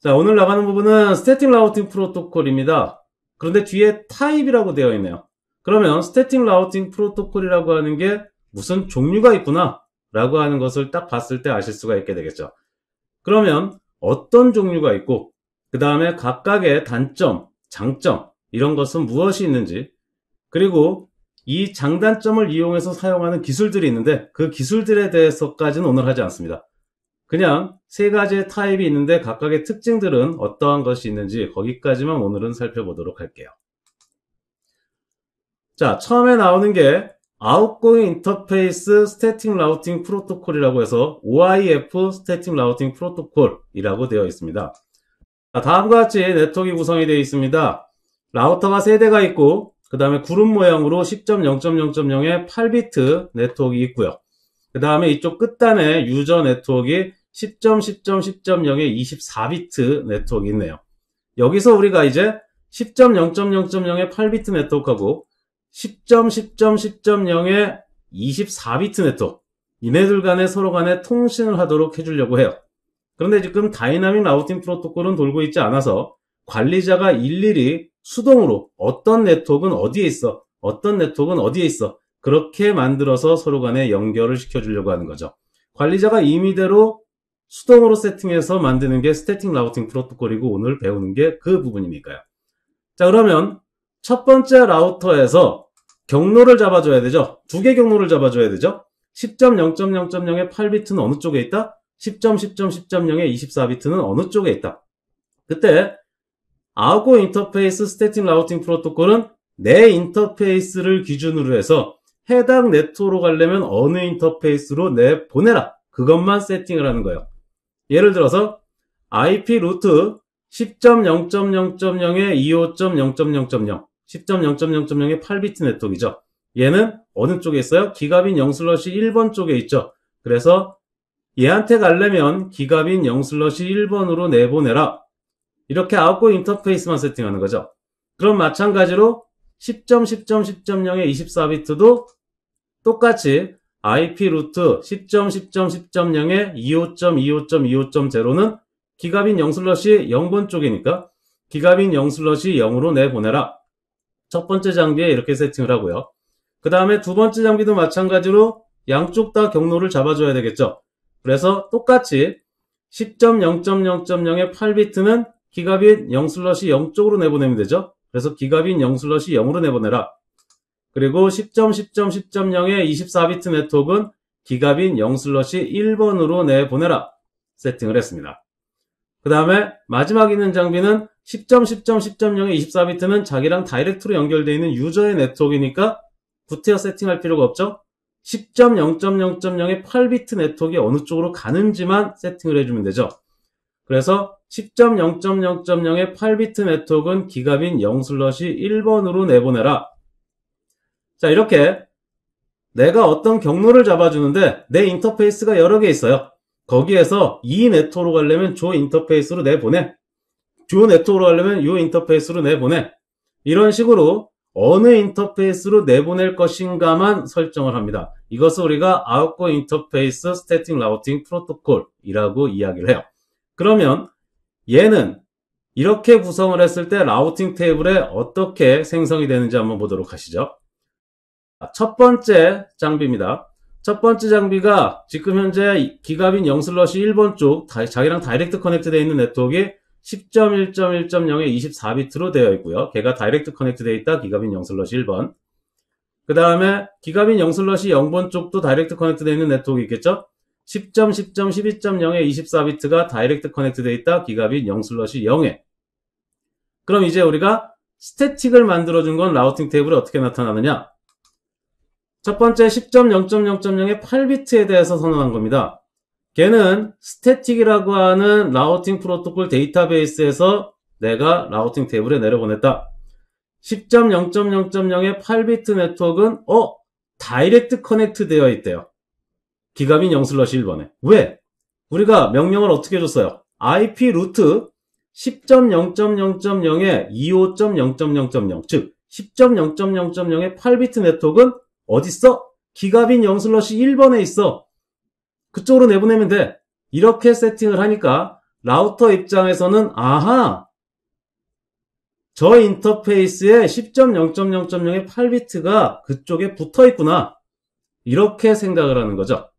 자, 오늘 나가는 부분은 스태틱 라우팅 프로토콜입니다. 그런데 뒤에 타입이라고 되어 있네요. 그러면 스태틱 라우팅 프로토콜이라고 하는 게 무슨 종류가 있구나 라고 하는 것을 딱 봤을 때 아실 수가 있게 되겠죠. 그러면 어떤 종류가 있고 그 다음에 각각의 단점, 장점 이런 것은 무엇이 있는지, 그리고 이 장단점을 이용해서 사용하는 기술들이 있는데 그 기술들에 대해서까지는 오늘 하지 않습니다. 그냥 세 가지의 타입이 있는데 각각의 특징들은 어떠한 것이 있는지 거기까지만 오늘은 살펴보도록 할게요. 자, 처음에 나오는 게 Outgoing Interface Static Routing Protocol이라고 해서 OIF Static Routing Protocol이라고 되어 있습니다. 자, 다음과 같이 네트워크가 구성이 되어 있습니다. 라우터가 3대가 있고 그 다음에 그룹 모양으로 10.0.0.0의 8비트 네트워크가 있고요. 그 다음에 이쪽 끝단에 유저 네트워크가 10.10.10.0의 24비트 네트워크가 있네요. 여기서 우리가 이제 10.0.0.0의 8비트 네트워크하고 10.10.10.0의 24비트 네트워크, 이네들 간에 서로 간에 통신을 하도록 해주려고 해요. 그런데 지금 다이나믹 라우팅 프로토콜은 돌고 있지 않아서 관리자가 일일이 수동으로 어떤 네트워크는 어디에 있어, 어떤 네트워크는 어디에 있어, 그렇게 만들어서 서로 간에 연결을 시켜주려고 하는 거죠. 관리자가 임의대로 수동으로 세팅해서 만드는 게 스태틱 라우팅 프로토콜이고 오늘 배우는 게 그 부분이니까요. 자, 그러면 첫 번째 라우터에서 경로를 잡아줘야 되죠. 2개 경로를 잡아줘야 되죠. 10.0.0.0의 8비트는 어느 쪽에 있다? 10.10.10.0의 24비트는 어느 쪽에 있다? 그때 아웃고 인터페이스 스태틱 라우팅 프로토콜은 내 인터페이스를 기준으로 해서 해당 네트워크로 가려면 어느 인터페이스로 보내라. 그것만 세팅을 하는 거예요. 예를 들어서 IP 루트 10.0.0.0의 25.0.0.0 10.0.0.0의 8비트 네트워크이죠. 얘는 어느 쪽에 있어요? 기가빈 0/1번 쪽에 있죠. 그래서 얘한테 가려면 기가빈 0/1번으로 내보내라. 이렇게 아웃고 인터페이스만 세팅하는 거죠. 그럼 마찬가지로 10.10.10.0의 24비트도 똑같이 IP 루트 10.10.10.0의 25.25.25.0는 기가빈 0/0번 쪽이니까 기가빈 0/0으로 내보내라. 첫 번째 장비에 이렇게 세팅을 하고요. 그 다음에 두 번째 장비도 마찬가지로 양쪽 다 경로를 잡아줘야 되겠죠. 그래서 똑같이 10.0.0.0의 8비트는 기가빈 0/0 쪽으로 내보내면 되죠. 그래서 기가빈 0/0으로 내보내라. 그리고 10.10.10.0의 24비트 네트워크는 기가빈 0/1번으로 내보내라. 세팅을 했습니다. 그 다음에 마지막 있는 장비는 10.10.10.0의 24비트는 자기랑 다이렉트로 연결되어 있는 유저의 네트워크이니까 구태여 세팅할 필요가 없죠. 10.0.0.0의 8비트 네트워크가 어느 쪽으로 가는지만 세팅을 해주면 되죠. 그래서 10.0.0.0의 8비트 네트워크는 기가빈 0/1번으로 내보내라. 자, 이렇게 내가 어떤 경로를 잡아주는데 내 인터페이스가 여러 개 있어요. 거기에서 이 네트워크로 가려면 저 인터페이스로 내보내. 저 네트워크로 가려면 이 인터페이스로 내보내. 이런 식으로 어느 인터페이스로 내보낼 것인가만 설정을 합니다. 이것을 우리가 아웃고 인터페이스 스태틱 라우팅 프로토콜이라고 이야기를 해요. 그러면 얘는 이렇게 구성을 했을 때 라우팅 테이블에 어떻게 생성이 되는지 한번 보도록 하시죠. 첫 번째 장비입니다. 첫 번째 장비가 지금 현재 기가빈 0/1번 쪽 자기랑 다이렉트 커넥트 되어 있는 네트워크에 10.1.1.0의 24비트로 되어 있고요. 걔가 다이렉트 커넥트 되어 있다. 기가빈 0/1번. 그 다음에 기가빈 0/0번 쪽도 다이렉트 커넥트 되어 있는 네트워크 있겠죠? 10.10.12.0의 24비트가 다이렉트 커넥트 되어 있다. 기가빈 0/0에. 그럼 이제 우리가 스태틱을 만들어준 건 라우팅 테이블에 어떻게 나타나느냐? 첫 번째 10.0.0.0의 8비트에 대해서 선언한 겁니다. 걔는 스태틱이라고 하는 라우팅 프로토콜 데이터베이스에서 내가 라우팅 테이블에 내려보냈다. 10.0.0.0의 8비트 네트워크는 다이렉트 커넥트 되어 있대요. 기가빈 0/1번에. 왜? 우리가 명령을 어떻게 줬어요? IP 루트 10.0.0.0의 25.0.0.0 즉 10.0.0.0의 8비트 네트워크는 어딨어? 기가빈 0/1번에 있어. 그쪽으로 내보내면 돼. 이렇게 세팅을 하니까 라우터 입장에서는 아하, 저 인터페이스에 10.0.0.0의 8비트가 그쪽에 붙어 있구나. 이렇게 생각을 하는 거죠.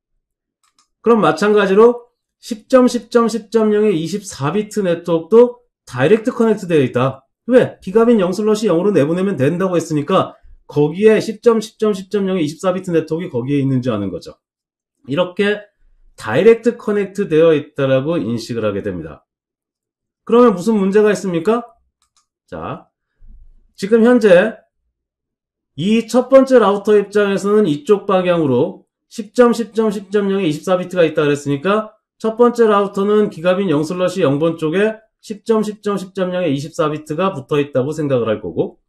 그럼 마찬가지로 10.10.10.0의 24비트 네트워크도 다이렉트 커넥트 되어 있다. 왜? 기가빈 0/0으로 내보내면 된다고 했으니까 거기에 10.10.10.0의 24비트 네트워크가 거기에 있는지 아는 거죠. 이렇게 다이렉트 커넥트 되어 있다라고 인식을 하게 됩니다. 그러면 무슨 문제가 있습니까? 자, 지금 현재 이 첫 번째 라우터 입장에서는 이쪽 방향으로 10.10.10.0에 24비트가 있다 그랬으니까 첫 번째 라우터는 기가빈 0/0번 쪽에 10.10.10.0에 24비트가 붙어 있다고 생각을 할 거고,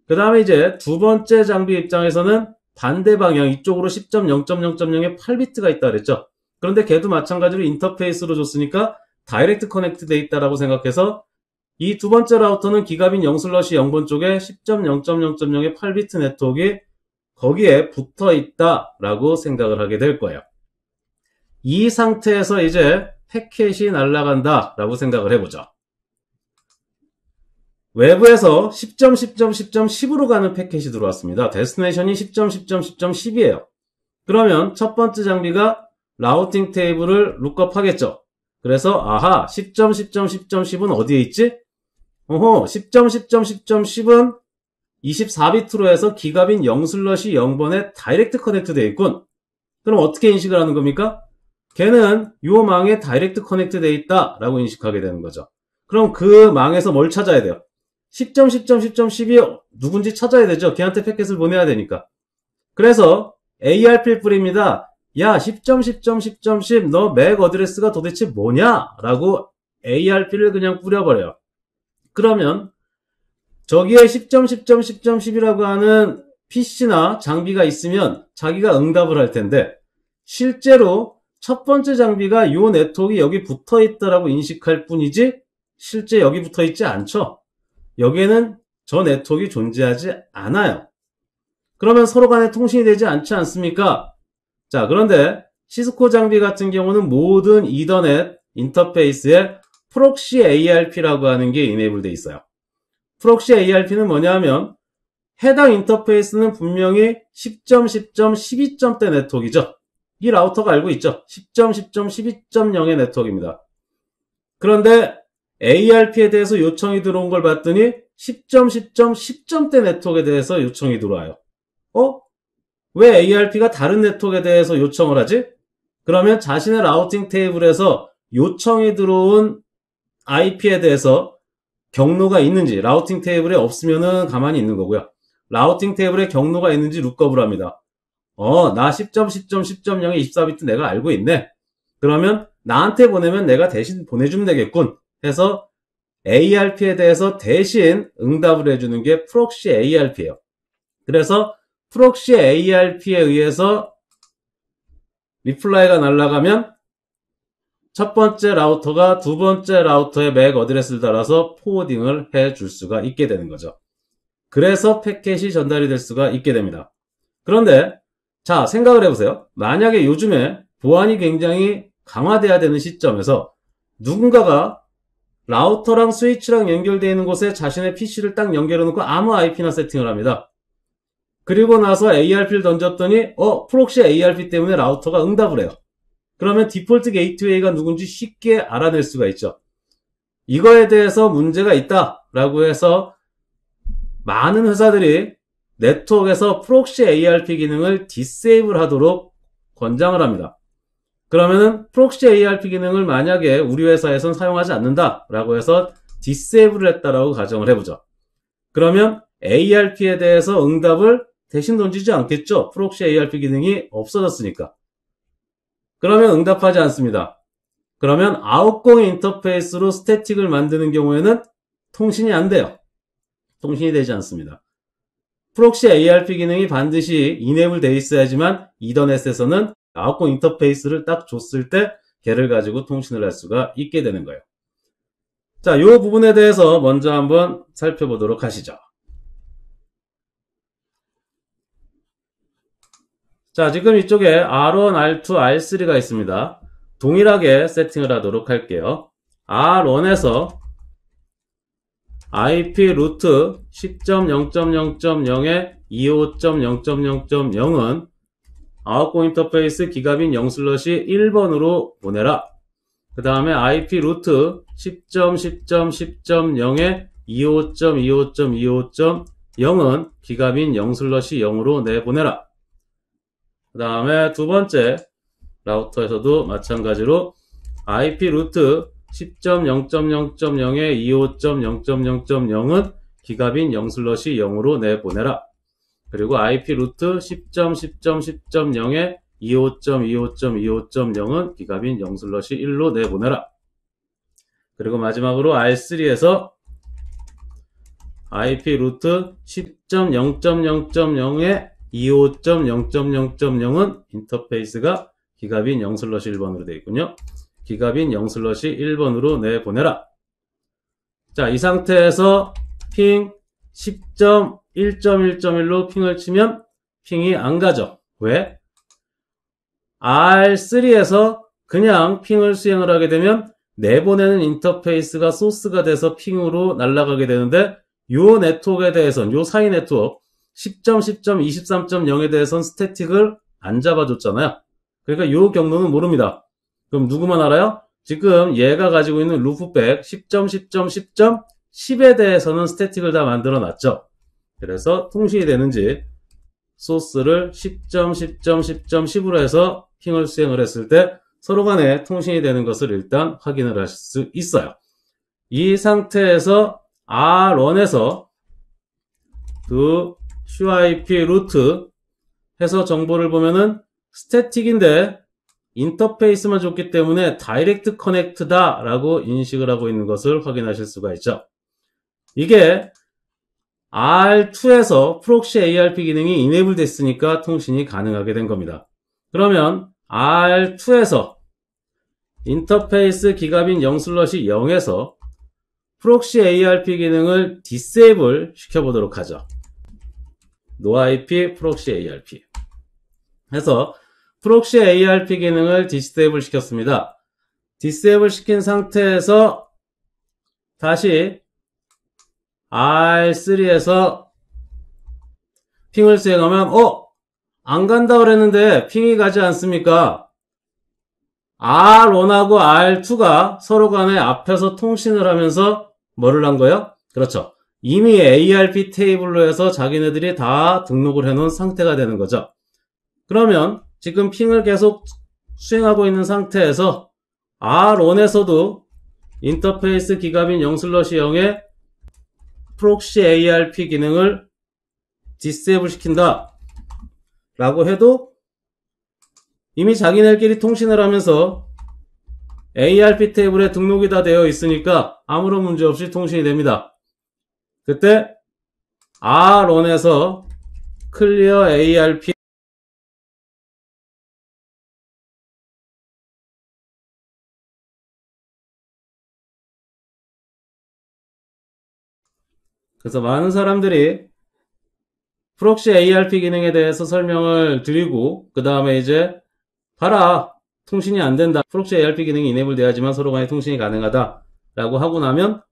그 다음에 이제 두 번째 장비 입장에서는 반대 방향 이쪽으로 10.0.0.0에 8비트가 있다 그랬죠. 그런데 걔도 마찬가지로 인터페이스로 줬으니까 다이렉트 커넥트 돼 있다라고 생각해서 이 두 번째 라우터는 기가빈 0/0번 쪽에 10.0.0.0의 8비트 네트워크가 거기에 붙어 있다라고 생각을 하게 될 거예요. 이 상태에서 이제 패켓이 날아간다라고 생각을 해보죠. 외부에서 10.10.10.10으로 가는 패켓이 들어왔습니다. 데스티네이션이 10.10.10.10이에요. 그러면 첫 번째 장비가 라우팅 테이블을 룩업 하겠죠. 그래서 아하, 10.10.10.10은 어디에 있지? 10.10.10.10은 24비트로 해서 기가빈 0/0번에 다이렉트 커넥트 되어 있군. 그럼 어떻게 인식을 하는 겁니까? 걔는 요 망에 다이렉트 커넥트 되어 있다 라고 인식하게 되는 거죠. 그럼 그 망에서 뭘 찾아야 돼요? 10.10.10.10이 누군지 찾아야 되죠. 걔한테 패켓을 보내야 되니까. 그래서 ARP를 뿌립니다. 야, 10.10.10.10 너 맥 어드레스가 도대체 뭐냐? 라고 ARP를 그냥 뿌려버려요. 그러면 저기에 10.10.10.10이라고 하는 PC나 장비가 있으면 자기가 응답을 할 텐데, 실제로 첫 번째 장비가 요 네트워크가 여기 붙어 있다라고 인식할 뿐이지 실제 여기 붙어 있지 않죠. 여기에는 저 네트워크가 존재하지 않아요. 그러면 서로 간에 통신이 되지 않지 않습니까? 자, 그런데 시스코 장비 같은 경우는 모든 이더넷 인터페이스에 프록시 ARP라고 하는 게 이네이블 돼 있어요. 프록시 ARP는 뭐냐면 해당 인터페이스는 분명히 10.10.12점대 네트워크이죠. 이 라우터가 알고 있죠. 10.10.12.0의 네트워크입니다. 그런데 ARP에 대해서 요청이 들어온 걸 봤더니 10.10.10점대 네트워크에 대해서 요청이 들어와요. 왜 ARP가 다른 네트워크에 대해서 요청을 하지? 그러면 자신의 라우팅 테이블에서 요청이 들어온 IP에 대해서 경로가 있는지, 라우팅 테이블에 없으면은 가만히 있는 거고요. 라우팅 테이블에 경로가 있는지 룩업을 합니다. 나 10.10.10.0의 24비트 내가 알고 있네. 그러면 나한테 보내면 내가 대신 보내주면 되겠군 해서 ARP에 대해서 대신 응답을 해주는 게 프록시 ARP예요. 그래서 프록시 ARP에 의해서 리플라이가 날아가면 첫 번째 라우터가 두 번째 라우터의 맥 어드레스를 달아서 포워딩을 해줄 수가 있게 되는 거죠. 그래서 패켓이 전달이 될 수가 있게 됩니다. 그런데 자, 생각을 해보세요. 만약에 요즘에 보안이 굉장히 강화돼야 되는 시점에서 누군가가 라우터랑 스위치랑 연결되어 있는 곳에 자신의 PC를 딱 연결해 놓고 아무 IP나 세팅을 합니다. 그리고 나서 ARP를 던졌더니 프록시 ARP 때문에 라우터가 응답을 해요. 그러면 디폴트 게이트웨이가 누군지 쉽게 알아낼 수가 있죠. 이거에 대해서 문제가 있다라고 해서 많은 회사들이 네트워크에서 프록시 ARP 기능을 디세이블 하도록 권장을 합니다. 그러면은 프록시 ARP 기능을 만약에 우리 회사에선 사용하지 않는다라고 해서 디세이블을 했다라고 가정을 해보죠. 그러면 ARP에 대해서 응답을 대신 던지지 않겠죠. 프록시 ARP 기능이 없어졌으니까. 그러면 응답하지 않습니다. 그러면 아웃고잉 인터페이스로 스태틱을 만드는 경우에는 통신이 안 돼요. 통신이 되지 않습니다. 프록시 ARP 기능이 반드시 이네이블 되어 있어야지만 이더넷에서는 아웃고잉 인터페이스를 딱 줬을 때 걔를 가지고 통신을 할 수가 있게 되는 거예요. 자, 이 부분에 대해서 먼저 한번 살펴보도록 하시죠. 자, 지금 이쪽에 R1, R2, R3가 있습니다. 동일하게 세팅을 하도록 할게요. R1에서 IP 루트 10.0.0.0에 25.0.0.0은 아웃고 인터페이스 기가빈 0/1번으로 보내라. 그 다음에 IP 루트 10.10.10.0에 25.25.25.0은 기가빈 0/0으로 내보내라. 그 다음에 두 번째 라우터에서도 마찬가지로 IP 루트 10.0.0.0에 25.0.0.0은 기가빈 0/0으로 내보내라. 그리고 IP 루트 10.10.10.0에 25.25.25.0은 기가빈 0/1로 내보내라. 그리고 마지막으로 R3에서 IP 루트 10.0.0.0에 25.0.0.0은 인터페이스가 기가빈 0/1번으로 되어 있군요. 기가빈 0/1번으로 내보내라. 자, 이 상태에서 핑 10.1.1.1로 핑을 치면 핑이 안 가죠. 왜? R3에서 그냥 핑을 수행을 하게 되면 내보내는 인터페이스가 소스가 돼서 핑으로 날아가게 되는데 요 네트워크에 대해서는 요 사이 네트워크 10.10.23.0에 대해서는 스태틱을 안 잡아줬잖아요. 그러니까 요 경로는 모릅니다. 그럼 누구만 알아요? 지금 얘가 가지고 있는 루프백 10.10.10.10에 대해서는 스태틱을 다 만들어 놨죠. 그래서 통신이 되는지 소스를 10.10.10.10으로 해서 핑을 수행을 했을 때 서로 간에 통신이 되는 것을 일단 확인을 하실 수 있어요. 이 상태에서 R1에서 그 QIP 루트 해서 정보를 보면은 스태틱인데 인터페이스만 줬기 때문에 다이렉트 커넥트다 라고 인식을 하고 있는 것을 확인하실 수가 있죠. 이게 R2에서 프록시 ARP 기능이 이네이블 됐으니까 통신이 가능하게 된 겁니다. 그러면 R2에서 인터페이스 기가빈 0/0에서 프록시 ARP 기능을 디세이블 시켜보도록 하죠. NoIP 프록시 ARP 해서 프록시 ARP 기능을 디세이블 시켰습니다. 디세이블 시킨 상태에서 다시 R3에서 핑을 수행하면 안 간다 그랬는데 핑이 가지 않습니까? R1하고 R2가 서로 간에 앞에서 통신을 하면서 뭐를 한 거예요? 그렇죠. 이미 ARP 테이블로 해서 자기네들이 다 등록을 해놓은 상태가 되는 거죠. 그러면 지금 핑을 계속 수행하고 있는 상태에서 R1에서도 인터페이스 기가빈 0/0에 프록시 ARP 기능을 디세이블 시킨다 라고 해도 이미 자기네들끼리 통신을 하면서 ARP 테이블에 등록이 다 되어 있으니까 아무런 문제 없이 통신이 됩니다. 그때 R1에서 클리어 ARP 그래서 많은 사람들이 프록시 ARP 기능에 대해서 설명을 드리고 그 다음에 이제 봐라 통신이 안 된다. 프록시 ARP 기능이 이네이블 돼야지만 서로 간에 통신이 가능하다 라고 하고 나면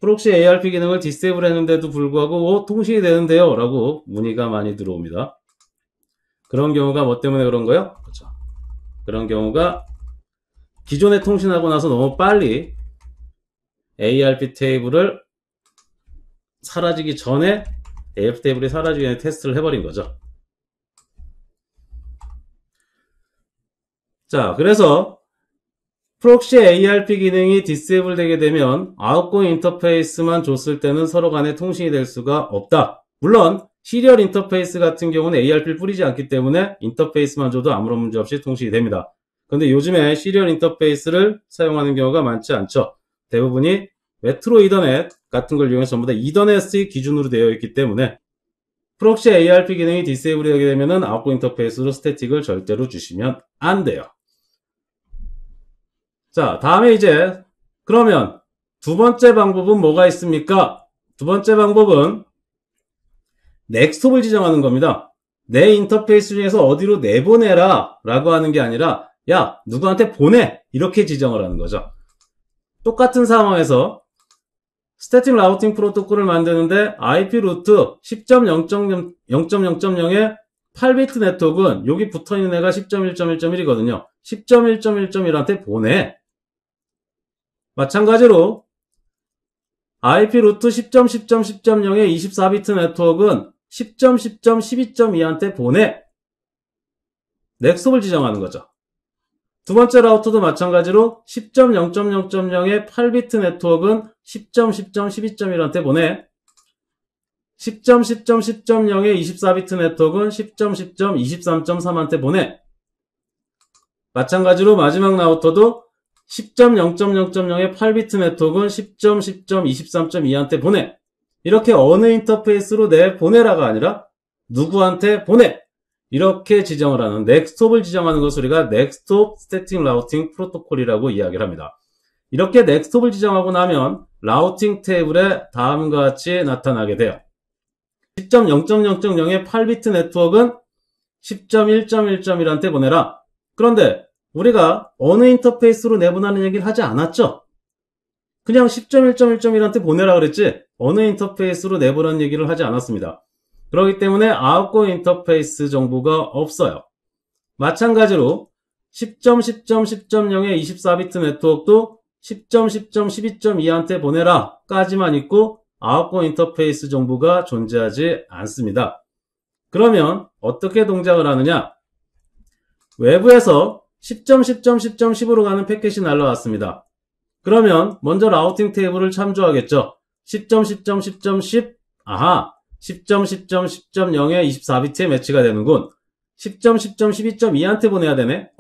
프록시 ARP 기능을 디세이블 했는데도 불구하고 통신이 되는데요 라고 문의가 많이 들어옵니다. 그런 경우가 뭐 때문에 그런 거예요? 그렇죠. 그런 경우가 기존에 통신하고 나서 너무 빨리 ARP 테이블을 사라지기 전에 ARP 테이블이 사라지기 전에 테스트를 해버린 거죠. 자, 그래서 프록시 ARP 기능이 디세이블 되게 되면 아웃고잉 인터페이스만 줬을 때는 서로 간에 통신이 될 수가 없다. 물론 시리얼 인터페이스 같은 경우는 ARP를 뿌리지 않기 때문에 인터페이스만 줘도 아무런 문제 없이 통신이 됩니다. 그런데 요즘에 시리얼 인터페이스를 사용하는 경우가 많지 않죠. 대부분이 메트로 이더넷 같은 걸 이용해서 전부 다 이더넷의 기준으로 되어 있기 때문에 프록시 ARP 기능이 디세이블 되게 되면은 아웃고잉 인터페이스로 스태틱을 절대로 주시면 안 돼요. 자, 다음에 이제 그러면 두 번째 방법은 뭐가 있습니까? 두 번째 방법은 넥스톱을 지정하는 겁니다. 내 인터페이스 중에서 어디로 내보내라 라고 하는 게 아니라 야, 누구한테 보내! 이렇게 지정을 하는 거죠. 똑같은 상황에서 스태틱 라우팅 프로토콜을 만드는데 IP 루트 10.0.0.0의 8비트 네트워크는 여기 붙어있는 애가 10.1.1.1이거든요. 10.1.1.1한테 보내. 마찬가지로 IP 루트 10.10.10.0의 24비트 네트워크는 10.10.12.2한테 보내. 넥스톱을 지정하는 거죠. 두 번째 라우터도 마찬가지로 10.0.0.0의 8비트 네트워크는 10.10.12.1한테 보내. 10.10.10.0의 24비트 네트워크는 10.10.23.3한테 보내. 마찬가지로 마지막 라우터도 10.0.0.0의 8비트 네트워크는 10.10.23.2한테 보내. 이렇게 어느 인터페이스로 보내라가 아니라 누구한테 보내. 이렇게 지정을 하는 넥스톱을 지정하는 것을 우리가 넥스톱 스태틱 라우팅 프로토콜이라고 이야기를 합니다. 이렇게 넥스톱을 지정하고 나면 라우팅 테이블에 다음과 같이 나타나게 돼요. 10.0.0.0의 8비트 네트워크는 10.1.1.1한테 보내라. 그런데 우리가 어느 인터페이스로 내보내는 얘기를 하지 않았죠? 그냥 10.1.1.1한테 보내라 그랬지 어느 인터페이스로 내보내는 얘기를 하지 않았습니다. 그렇기 때문에 아웃고잉 인터페이스 정보가 없어요. 마찬가지로 10.10.10.0의 24비트 네트워크도 10.10.12.2한테 보내라 까지만 있고 아웃고잉 인터페이스 정보가 존재하지 않습니다. 그러면 어떻게 동작을 하느냐? 외부에서 10.10.10.10으로 가는 패킷이 날라왔습니다. 그러면 먼저 라우팅 테이블을 참조하겠죠. 10.10.10.10 아하 10.10.10.0에 24비트에 매치가 되는군. 10.10.12.2한테 보내야 되네.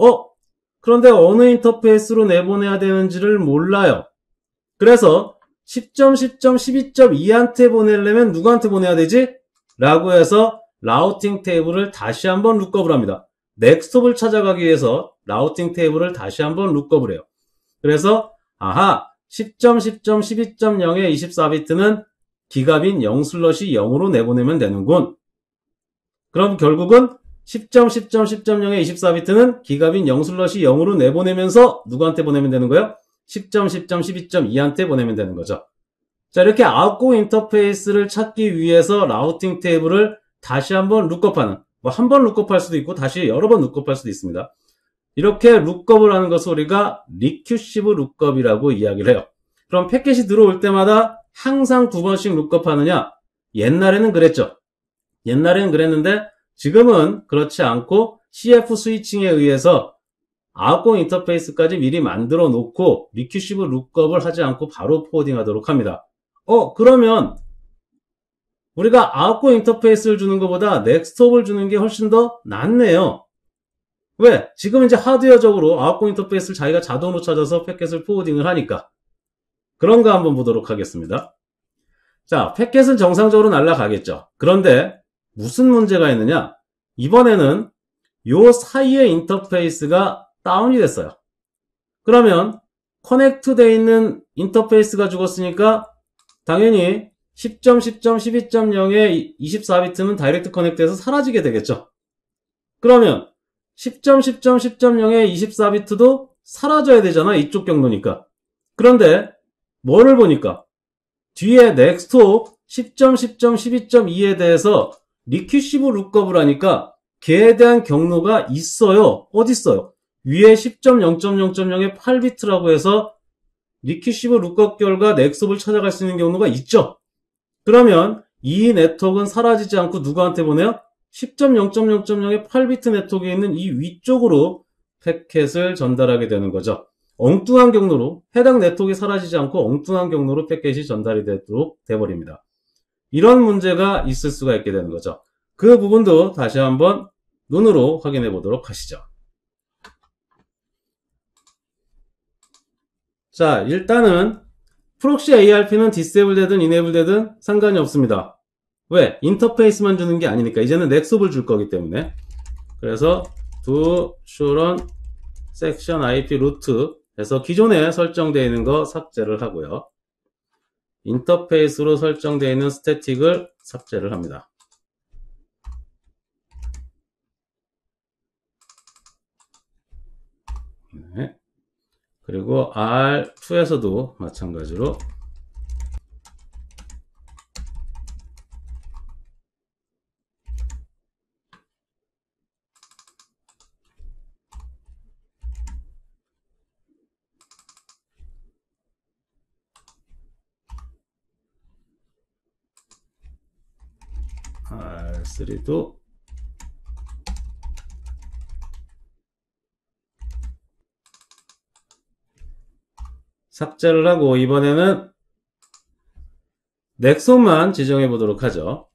그런데 어느 인터페이스로 내보내야 되는지를 몰라요. 그래서 10.10.12.2한테 보내려면 누구한테 보내야 되지? 라고 해서 라우팅 테이블을 다시 한번 룩업을 합니다. 넥스톱을 찾아가기 위해서 라우팅 테이블을 다시 한번 룩업을 해요. 그래서 아하 10.10.12.0의 24비트는 기가빈 0슬롯이 0으로 내보내면 되는군. 그럼 결국은 10.10.10.0의 24비트는 기가빈 0슬롯이 0으로 내보내면서 누구한테 보내면 되는 거예요? 10.10.12.2한테 보내면 되는 거죠. 자, 이렇게 아웃고잉 인터페이스를 찾기 위해서 라우팅 테이블을 다시 한번 룩업하는, 한 번 룩업할 수도 있고 다시 여러 번 룩업할 수도 있습니다. 이렇게 룩업을 하는 것을 우리가 리큐시브 룩업이라고 이야기를 해요. 그럼 패킷이 들어올 때마다 항상 두 번씩 룩업하느냐? 옛날에는 그랬죠. 옛날에는 그랬는데 지금은 그렇지 않고 CF 스위칭에 의해서 아웃고잉 인터페이스까지 미리 만들어 놓고 리큐시브 룩업을 하지 않고 바로 포워딩 하도록 합니다. 그러면 우리가 아웃고잉 인터페이스를 주는 것보다 넥스톱을 주는 게 훨씬 더 낫네요. 왜? 지금 이제 하드웨어적으로 아웃고잉 인터페이스를 자기가 자동으로 찾아서 패킷을 포워딩을 하니까. 그런 거 한번 보도록 하겠습니다. 자, 패킷은 정상적으로 날아가겠죠. 그런데 무슨 문제가 있느냐? 이번에는 요 사이의 인터페이스가 다운이 됐어요. 그러면 커넥트 돼 있는 인터페이스가 죽었으니까 당연히 10.10.12.0의 24비트는 다이렉트 커넥트에서 사라지게 되겠죠. 그러면 10.10.10.0의 24비트도 사라져야 되잖아. 이쪽 경로니까. 그런데 뭐를 보니까 뒤에 넥스톱 10.10.12.2에 대해서 리큐시브 룩업을 하니까 걔에 대한 경로가 있어요. 어디 있어요? 위에 10.0.0.0의 8비트라고 해서 리큐시브 룩업 결과 넥스톱을 찾아갈 수 있는 경로가 있죠. 그러면 이 네트워크는 사라지지 않고 누구한테 보내요? 10.0.0.0의 8비트 네트워크에 있는 이 위쪽으로 패킷을 전달하게 되는 거죠. 엉뚱한 경로로 해당 네트워크가 사라지지 않고 엉뚱한 경로로 패킷이 전달이 되도록 돼버립니다. 이런 문제가 있을 수가 있게 되는 거죠. 그 부분도 다시 한번 눈으로 확인해 보도록 하시죠. 자, 일단은 프록시 ARP는 디세이블 되든 이네이블 되든 상관이 없습니다. 왜? 인터페이스만 주는 게 아니니까. 이제는 넥스톱을 줄 거기 때문에. 그래서 do show run section IP root 해서 기존에 설정되어 있는 거 삭제를 하고요. 인터페이스로 설정되어 있는 스태틱을 삭제를 합니다. 네. 그리고 R2에서도 마찬가지로 R3도 삭제를 하고 이번에는 넥손만 지정해 보도록 하죠.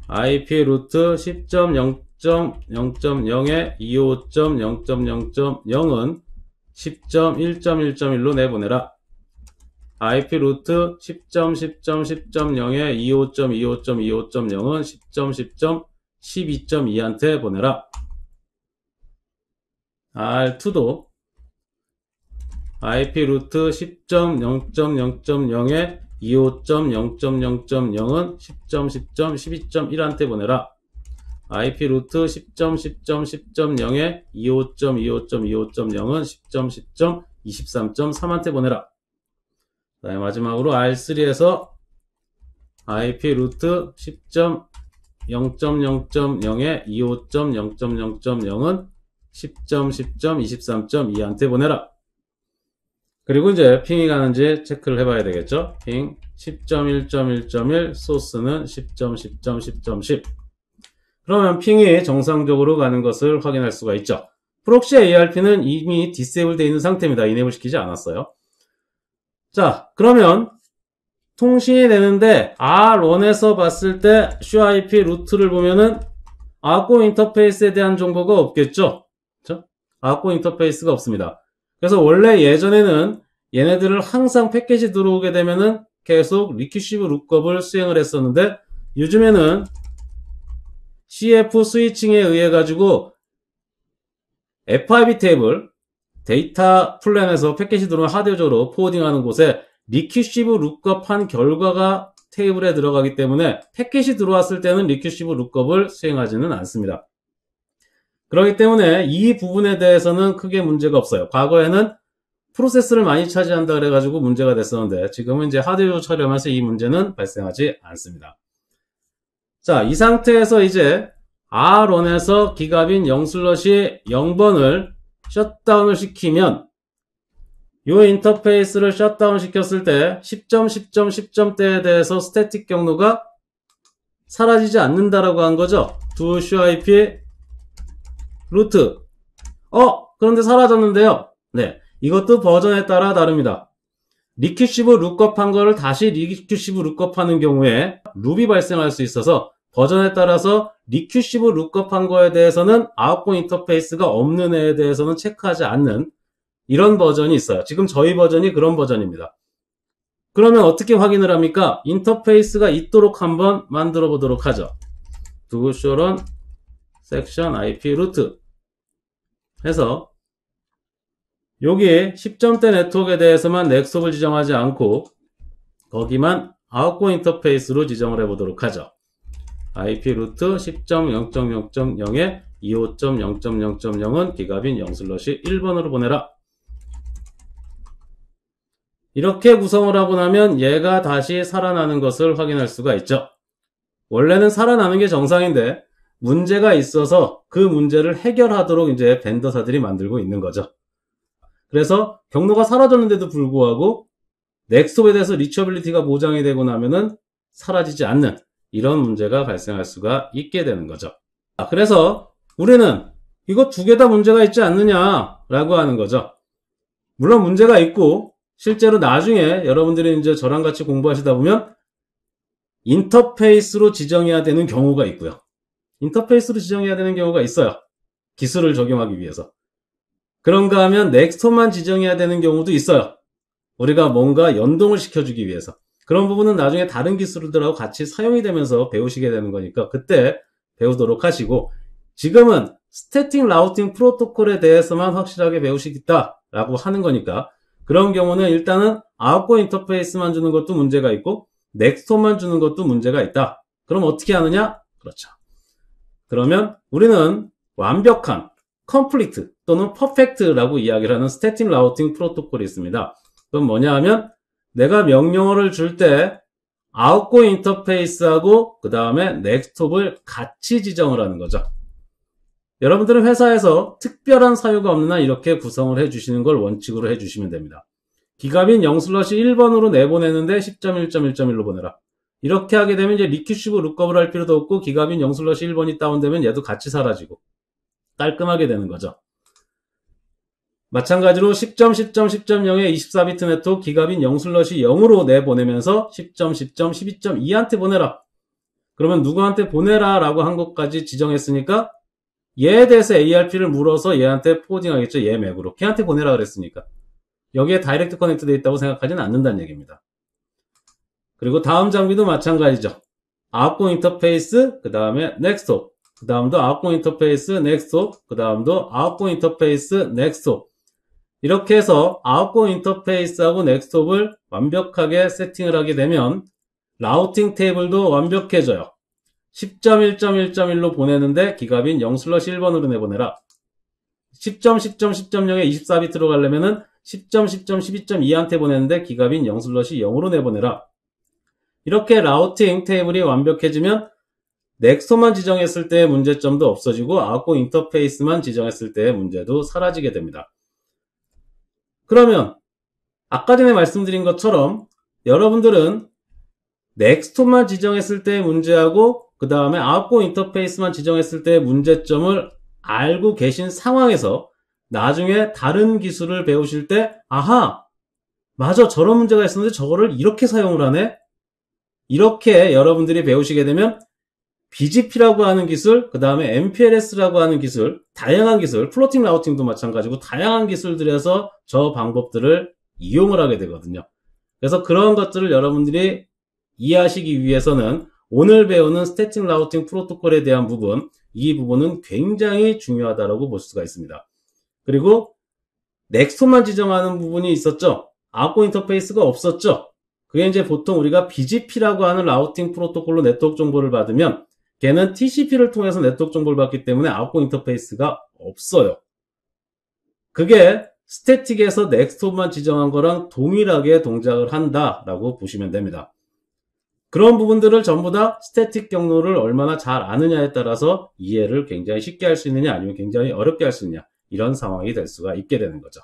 IP 루트 10.0.0.0에 25.0.0.0은 10.1.1.1로 내보내라. IP 루트 10.10.10.0에 25.25.25.0은 10.10.12.2한테 보내라. R2도 IP 루트 10.0.0.0에 25.0.0.0은 10.10.12.1한테 보내라. IP 루트 10.10.10.0에 25.25.25.0은 10.10.23.3한테 보내라. 그 다음에 마지막으로 R3에서 IP 루트 10.0.0.0에 25.0.0.0은 10.10.23.2한테 보내라. 그리고 이제 핑이 가는지 체크를 해봐야 되겠죠. 핑 10.1.1.1 소스는 10.10.10.10 그러면 핑이 정상적으로 가는 것을 확인할 수가 있죠. 프록시 ARP는 이미 디세이블 되어 있는 상태입니다. 이네이블 시키지 않았어요. 자, 그러면 통신이 되는데 R1에서 봤을 때 SUIP 루트를 보면은 아웃고 인터페이스에 대한 정보가 없겠죠. 그렇죠? 아웃고 인터페이스가 없습니다. 그래서 원래 예전에는 얘네들을 항상 패키지 들어오게 되면은 계속 리큐시브 룩업을 수행을 했었는데 요즘에는 CF 스위칭에 의해 가지고 FIB 테이블 데이터 플랜에서 패키지 들어오면 하드웨어적으로 포워딩하는 곳에 리큐시브 룩업한 결과가 테이블에 들어가기 때문에 패킷이 들어왔을 때는 리큐시브 룩업을 수행하지는 않습니다. 그렇기 때문에 이 부분에 대해서는 크게 문제가 없어요. 과거에는 프로세스를 많이 차지한다 그래가지고 문제가 됐었는데 지금은 이제 하드웨어 처리하면서 이 문제는 발생하지 않습니다. 자, 이 상태에서 이제 R1에서 기가빈 0슬롯이 0번을 셧다운을 시키면 이 인터페이스를 셧다운 시켰을 때 10.10.10점대에 대해서 스태틱 경로가 사라지지 않는다라고 한 거죠. do SUIP 루트. 그런데 사라졌는데요. 네, 이것도 버전에 따라 다릅니다. 리큐시브 룩업한 거를 다시 리큐시브 룩업하는 경우에 룹이 발생할 수 있어서 버전에 따라서 리큐시브 룩업한 거에 대해서는 아웃고 인터페이스가 없는 애에 대해서는 체크하지 않는 이런 버전이 있어요. 지금 저희 버전이 그런 버전입니다. 그러면 어떻게 확인을 합니까? 인터페이스가 있도록 한번 만들어 보도록 하죠. do show run section IP root 해서 여기 10점대 네트워크에 대해서만 넥스톱을 지정하지 않고 거기만 아웃고 인터페이스로 지정을 해보도록 하죠. IP 루트 10.0.0.0에 25.0.0.0은 기가빈 0슬롯이 1번으로 보내라. 이렇게 구성을 하고 나면 얘가 다시 살아나는 것을 확인할 수가 있죠. 원래는 살아나는 게 정상인데 문제가 있어서 그 문제를 해결하도록 이제 벤더사들이 만들고 있는 거죠. 그래서 경로가 사라졌는데도 불구하고 넥스톱에 대해서 리처빌리티가 보장이 되고 나면은 사라지지 않는 이런 문제가 발생할 수가 있게 되는 거죠. 그래서 우리는 이거 두 개 다 문제가 있지 않느냐라고 하는 거죠. 물론 문제가 있고 실제로 나중에 여러분들이 이제 저랑 같이 공부하시다 보면 인터페이스로 지정해야 되는 경우가 있고요. 인터페이스로 지정해야 되는 경우가 있어요. 기술을 적용하기 위해서. 그런가 하면 넥스톱만 지정해야 되는 경우도 있어요. 우리가 뭔가 연동을 시켜주기 위해서. 그런 부분은 나중에 다른 기술들하고 같이 사용이 되면서 배우시게 되는 거니까 그때 배우도록 하시고 지금은 스태틱 라우팅 프로토콜에 대해서만 확실하게 배우시겠다라고 하는 거니까 그런 경우는 일단은 아웃고 인터페이스만 주는 것도 문제가 있고 넥스톱만 주는 것도 문제가 있다. 그럼 어떻게 하느냐? 그렇죠. 그러면 우리는 완벽한 complete 또는 perfect라고 이야기를 하는 스태틱 라우팅 프로토콜이 있습니다. 그건 뭐냐 하면 내가 명령어를 줄 때 outgoing 인터페이스하고 그 다음에 넥스톱을 같이 지정을 하는 거죠. 여러분들은 회사에서 특별한 사유가 없는 한 이렇게 구성을 해주시는 걸 원칙으로 해주시면 됩니다. 기갑인 0/1번으로 내보내는데 10.1.1.1로 보내라. 이렇게 하게 되면 이제 리퀴시브 룩업을 할 필요도 없고 기갑인 0/1번이 다운되면 얘도 같이 사라지고 깔끔하게 되는 거죠. 마찬가지로 10.10.10.0의 24비트 네트워크 기갑인 0/0으로 내보내면서 10.10.12.2한테 보내라. 그러면 누구한테 보내라 라고 한 것까지 지정했으니까 얘에 대해서 ARP를 물어서 얘한테 포워딩하겠죠. 얘 맥으로. 걔한테 보내라 그랬으니까. 여기에 다이렉트 커넥트 되어 있다고 생각하지는 않는다는 얘기입니다. 그리고 다음 장비도 마찬가지죠. outgoing 인터페이스, 그 다음에 넥스톱, 그 다음도 outgoing 인터페이스, 넥스톱, 그 다음도 outgoing 인터페이스, 넥스톱. 이렇게 해서 outgoing 인터페이스하고 넥스톱을 완벽하게 세팅을 하게 되면 라우팅 테이블도 완벽해져요. 10.1.1.1로 보내는데 기갑인 0/1번으로 내보내라. 10.10.10.0에 24비트로 가려면은 10.10.12.2한테 보내는데 기갑인 0/0으로 내보내라. 이렇게 라우팅 테이블이 완벽해지면 넥스톱만 지정했을 때의 문제점도 없어지고 outgoing 인터페이스만 지정했을 때의 문제도 사라지게 됩니다. 그러면 아까 전에 말씀드린 것처럼 여러분들은 넥스톱만 지정했을 때의 문제하고 그 다음에 outgoing 인터페이스만 지정했을 때의 문제점을 알고 계신 상황에서 나중에 다른 기술을 배우실 때 아하! 맞아, 저런 문제가 있었는데 저거를 이렇게 사용을 하네? 이렇게 여러분들이 배우시게 되면 BGP라고 하는 기술, 그 다음에 MPLS라고 하는 기술, 다양한 기술, 플로팅 라우팅도 마찬가지고 다양한 기술들에서 저 방법들을 이용을 하게 되거든요. 그래서 그런 것들을 여러분들이 이해하시기 위해서는 오늘 배우는 스태틱 라우팅 프로토콜에 대한 부분, 이 부분은 굉장히 중요하다고 볼 수가 있습니다. 그리고 넥스톱만 지정하는 부분이 있었죠. outgoing 인터페이스가 없었죠. 그게 이제 보통 우리가 BGP라고 하는 라우팅 프로토콜로 네트워크 정보를 받으면 걔는 TCP를 통해서 네트워크 정보를 받기 때문에 outgoing 인터페이스가 없어요. 그게 스태틱에서 넥스톱만 지정한 거랑 동일하게 동작을 한다라고 보시면 됩니다. 그런 부분들을 전부 다 스태틱 경로를 얼마나 잘 아느냐에 따라서 이해를 굉장히 쉽게 할 수 있느냐 아니면 굉장히 어렵게 할 수 있느냐 이런 상황이 될 수가 있게 되는 거죠.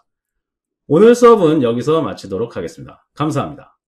오늘 수업은 여기서 마치도록 하겠습니다. 감사합니다.